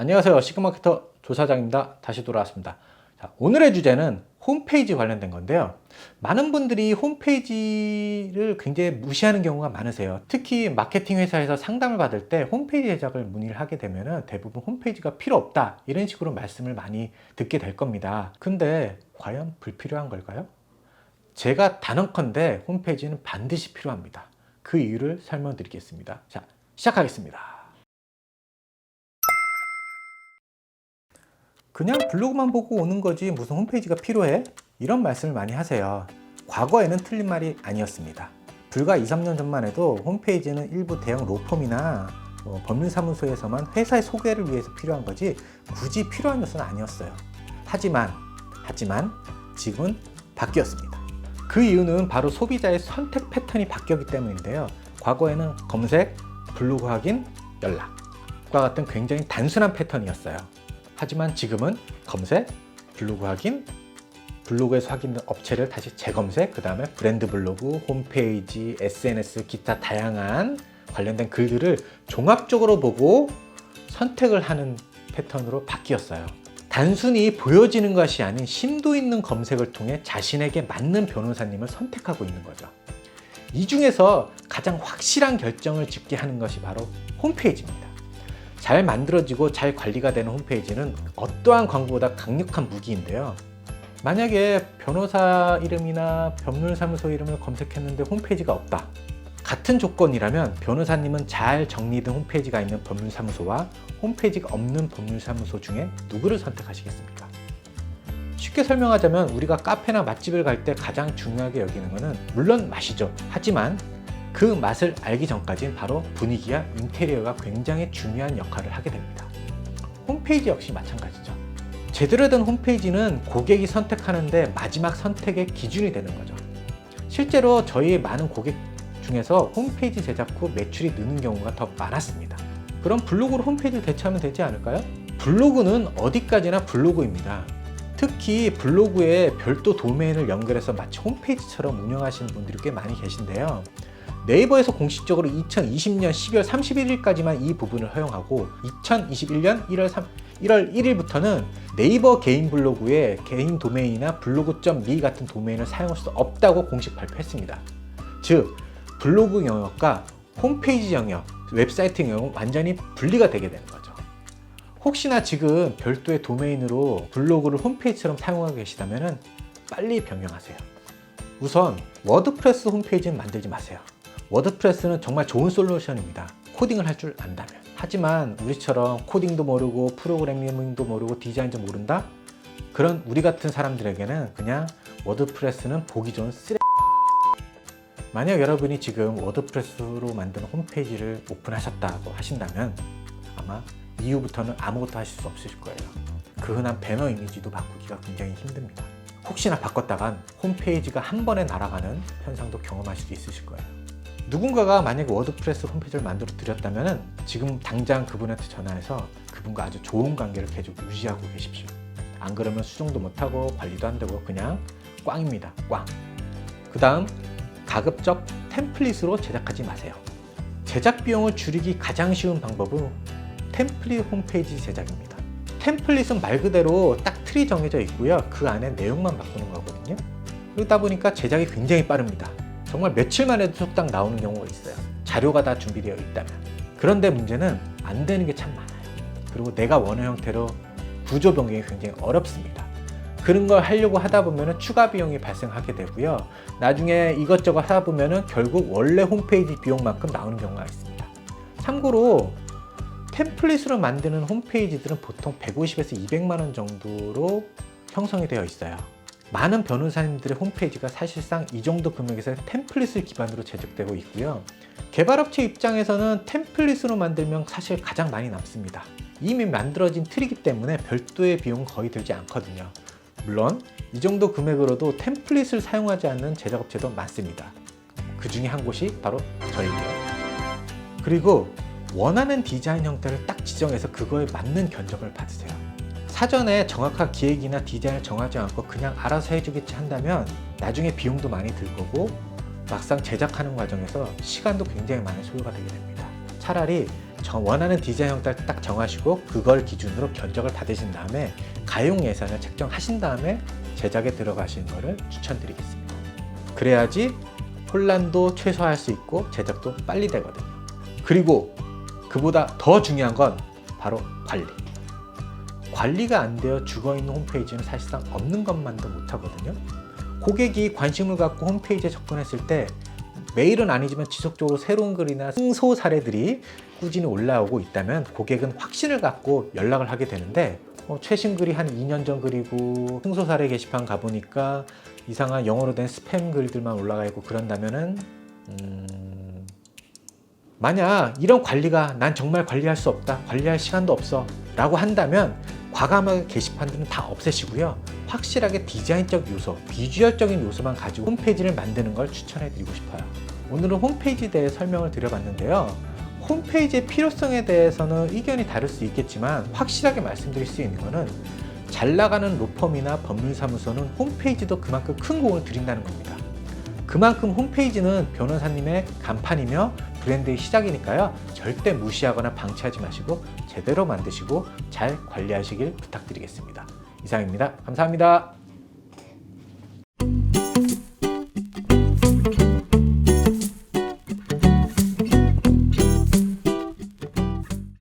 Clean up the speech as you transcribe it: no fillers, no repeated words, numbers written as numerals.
안녕하세요. 시그마케터 조사장입니다. 다시 돌아왔습니다. 자, 오늘의 주제는 홈페이지 관련된 건데요. 많은 분들이 홈페이지를 굉장히 무시하는 경우가 많으세요. 특히 마케팅 회사에서 상담을 받을 때 홈페이지 제작을 문의를 하게 되면 대부분 홈페이지가 필요 없다 이런 식으로 말씀을 많이 듣게 될 겁니다. 근데 과연 불필요한 걸까요? 제가 단언컨대 홈페이지는 반드시 필요합니다. 그 이유를 설명드리겠습니다. 자, 시작하겠습니다. 그냥 블로그만 보고 오는 거지 무슨 홈페이지가 필요해? 이런 말씀을 많이 하세요. 과거에는 틀린 말이 아니었습니다. 불과 2, 3년 전만 해도 홈페이지는 일부 대형 로펌이나 법률사무소에서만 회사의 소개를 위해서 필요한 거지 굳이 필요한 요소는 아니었어요. 하지만 지금은 바뀌었습니다. 그 이유는 바로 소비자의 선택 패턴이 바뀌었기 때문인데요. 과거에는 검색, 블로그 확인, 연락과 같은 굉장히 단순한 패턴이었어요. 하지만 지금은 검색, 블로그 확인, 블로그에서 확인된 업체를 다시 재검색, 그 다음에 브랜드 블로그, 홈페이지, SNS, 기타 다양한 관련된 글들을 종합적으로 보고 선택을 하는 패턴으로 바뀌었어요. 단순히 보여지는 것이 아닌 심도 있는 검색을 통해 자신에게 맞는 변호사님을 선택하고 있는 거죠. 이 중에서 가장 확실한 결정을 짓게 하는 것이 바로 홈페이지입니다. 잘 만들어지고 잘 관리가 되는 홈페이지는 어떠한 광고보다 강력한 무기인데요. 만약에 변호사 이름이나 법률사무소 이름을 검색했는데 홈페이지가 없다. 같은 조건이라면 변호사님은 잘 정리된 홈페이지가 있는 법률사무소와 홈페이지가 없는 법률사무소 중에 누구를 선택하시겠습니까? 쉽게 설명하자면 우리가 카페나 맛집을 갈 때 가장 중요하게 여기는 것은 물론 맛이죠. 하지만 그 맛을 알기 전까지는 바로 분위기와 인테리어가 굉장히 중요한 역할을 하게 됩니다. 홈페이지 역시 마찬가지죠. 제대로 된 홈페이지는 고객이 선택하는데 마지막 선택의 기준이 되는 거죠. 실제로 저희 많은 고객 중에서 홈페이지 제작 후 매출이 느는 경우가 더 많았습니다. 그럼 블로그로 홈페이지를 대체하면 되지 않을까요? 블로그는 어디까지나 블로그입니다. 특히 블로그에 별도 도메인을 연결해서 마치 홈페이지처럼 운영하시는 분들이 꽤 많이 계신데요. 네이버에서 공식적으로 2020년 12월 31일까지만 이 부분을 허용하고 2021년 1월 1일부터는 네이버 개인 블로그에 개인 도메인이나 블로그.me 같은 도메인을 사용할 수 없다고 공식 발표했습니다. 즉, 블로그 영역과 홈페이지 영역, 웹사이트 영역은 완전히 분리가 되게 되는 거죠. 혹시나 지금 별도의 도메인으로 블로그를 홈페이지처럼 사용하고 계시다면 빨리 변경하세요. 우선 워드프레스 홈페이지는 만들지 마세요. 워드프레스는 정말 좋은 솔루션입니다. 코딩을 할 줄 안다면. 하지만 우리처럼 코딩도 모르고 프로그래밍도 모르고 디자인도 모른다? 그런 우리 같은 사람들에게는 그냥 워드프레스는 보기 좋은 쓰레기. 만약 여러분이 지금 워드프레스로 만든 홈페이지를 오픈하셨다고 하신다면 아마 이후부터는 아무것도 하실 수 없으실 거예요. 그 흔한 배너 이미지도 바꾸기가 굉장히 힘듭니다. 혹시나 바꿨다간 홈페이지가 한 번에 날아가는 현상도 경험하실 수 있으실 거예요. 누군가가 만약에 워드프레스 홈페이지를 만들어 드렸다면 지금 당장 그분한테 전화해서 그분과 아주 좋은 관계를 계속 유지하고 계십시오. 안 그러면 수정도 못하고 관리도 안 되고 그냥 꽝입니다. 꽝. 그 다음 가급적 템플릿으로 제작하지 마세요. 제작 비용을 줄이기 가장 쉬운 방법은 템플릿 홈페이지 제작입니다. 템플릿은 말 그대로 딱 틀이 정해져 있고요. 그 안에 내용만 바꾸는 거거든요. 그러다 보니까 제작이 굉장히 빠릅니다. 정말 며칠만 해도 뚝딱 나오는 경우가 있어요. 자료가 다 준비되어 있다면. 그런데 문제는 안 되는 게 참 많아요. 그리고 내가 원하는 형태로 구조 변경이 굉장히 어렵습니다. 그런 걸 하려고 하다 보면 추가 비용이 발생하게 되고요. 나중에 이것저것 하다 보면 결국 원래 홈페이지 비용만큼 나오는 경우가 있습니다. 참고로 템플릿으로 만드는 홈페이지들은 보통 150에서 200만 원 정도로 형성이 되어 있어요. 많은 변호사님들의 홈페이지가 사실상 이 정도 금액에서 템플릿을 기반으로 제작되고 있고요. 개발업체 입장에서는 템플릿으로 만들면 사실 가장 많이 남습니다. 이미 만들어진 틀이기 때문에 별도의 비용은 거의 들지 않거든요. 물론 이 정도 금액으로도 템플릿을 사용하지 않는 제작업체도 많습니다. 그 중에 한 곳이 바로 저희고요. 그리고 원하는 디자인 형태를 딱 지정해서 그거에 맞는 견적을 받으세요. 사전에 정확한 기획이나 디자인을 정하지 않고 그냥 알아서 해주겠지 한다면 나중에 비용도 많이 들 거고 막상 제작하는 과정에서 시간도 굉장히 많이 소요가 되게 됩니다. 차라리 원하는 디자인 형태를 딱 정하시고 그걸 기준으로 견적을 받으신 다음에 가용 예산을 책정하신 다음에 제작에 들어가시는 것을 추천드리겠습니다. 그래야지 혼란도 최소화할 수 있고 제작도 빨리 되거든요. 그리고 그보다 더 중요한 건 바로 관리. 관리가 안 되어 죽어있는 홈페이지는 사실상 없는 것만도 못하거든요. 고객이 관심을 갖고 홈페이지에 접근했을 때 매일은 아니지만 지속적으로 새로운 글이나 승소 사례들이 꾸준히 올라오고 있다면 고객은 확신을 갖고 연락을 하게 되는데 최신 글이 한 2년 전 글이고 승소 사례 게시판 가보니까 이상한 영어로 된 스팸 글들만 올라가 있고 그런다면은 만약 이런 관리가 난 정말 관리할 수 없다, 관리할 시간도 없어 라고 한다면 과감하게 게시판들은 다 없애시고요. 확실하게 디자인적 요소, 비주얼적인 요소만 가지고 홈페이지를 만드는 걸 추천해 드리고 싶어요. 오늘은 홈페이지에 대해 설명을 드려봤는데요. 홈페이지의 필요성에 대해서는 의견이 다를 수 있겠지만 확실하게 말씀드릴 수 있는 것은 잘 나가는 로펌이나 법률사무소는 홈페이지도 그만큼 큰 공을 들인다는 겁니다. 그만큼 홈페이지는 변호사님의 간판이며 브랜드의 시작이니까요. 절대 무시하거나 방치하지 마시고 제대로 만드시고 잘 관리하시길 부탁드리겠습니다. 이상입니다. 감사합니다.